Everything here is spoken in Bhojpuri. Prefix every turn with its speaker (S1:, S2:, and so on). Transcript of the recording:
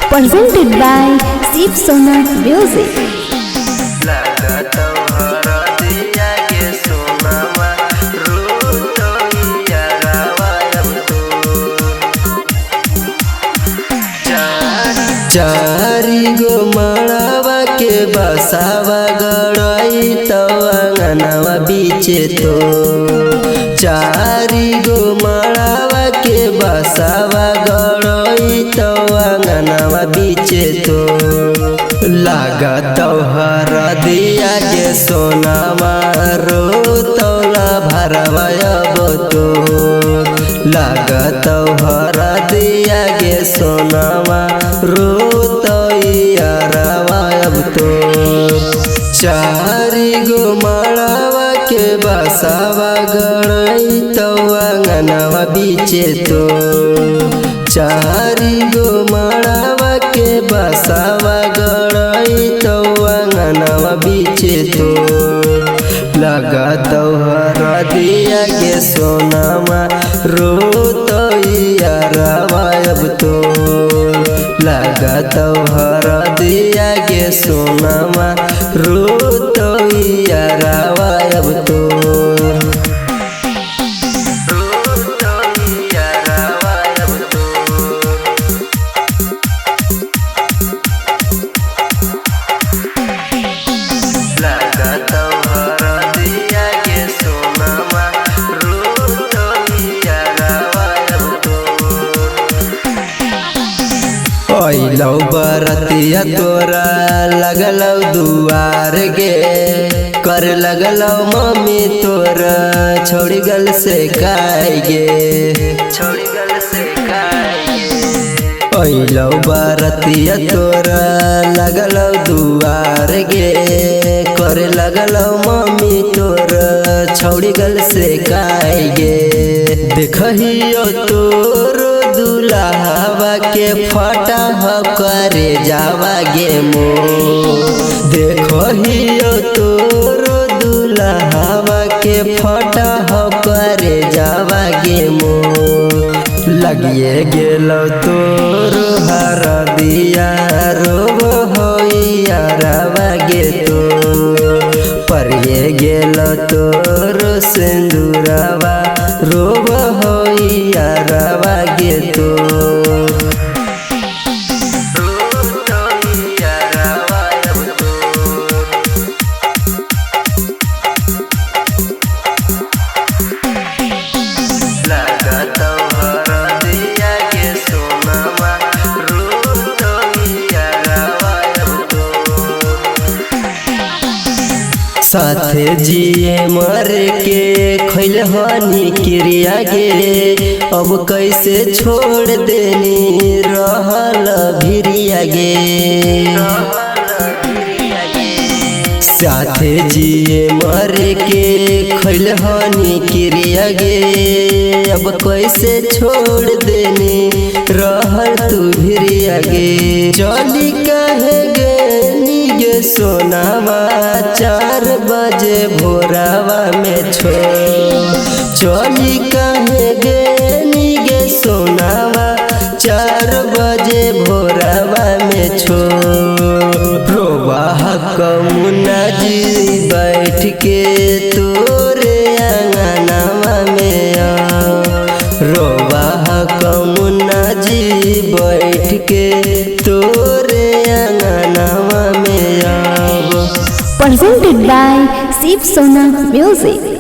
S1: Presented by Shiv Sona Music.
S2: चारी गो मड़ावा के बसावा गड़ई तो अंगनावा बीचे तो चारी गो मड़ावा के बसावा गड़ई तो अंगनावा बीचे तो लागत हरदिया के सोनावा रो तोला भरवा तो लागत हरदिया के सोनावा रो तो चारी गो मड़ावा के बसावा गड़ई तो अंगनावा बीचे तो चारी गो मड़ावा के बसावा गड़ई तो अंगनावा बीचे तो लागत हरदिया के सोनामा रो तो तो लागत हरदिया के सोनामा रो तो तो लौ बरतिया तोरा लगलौ दुआर गे कर लगलौ मम्मी तोरा छोड़ी गल से काई गे छोड़ी गल से काई गे लौ बरतिया तोरा लगलौ दुआर गे कर लगलौ मम्मी तोरा छोड़ी गल से काई गे देखहियो तोर दुल्हावा के फटा करे जावा गे मो देखो हियो तोर दुल्हावा के फटा करे जावा गे मो लगिए गेलो तोर हरदिया रोब होइया रवा गे तो परिए गेलो तोर सिंदूरवा रोब होइया रवा गे तो साथे जिए मर के खैल हनी क्रिया गे अब कैसे छोड़ देनी रहल भिरिया गे साथे जिए मर के खैल हनी क्रिया गे अब कैसे छोड़ देनी रहल तू भिरिया गे चली कहे गे गे सोनावा 4 बजे भोरावा में छो चली कहे गे सोनावा 4 बजे भोरावा में छो रोवा कमुना जी बैठ के तोरे अंगनावा में रोवा कमुना जी बैठ के तोरे अंगनावा में
S1: Presented by Shiv Sona Music.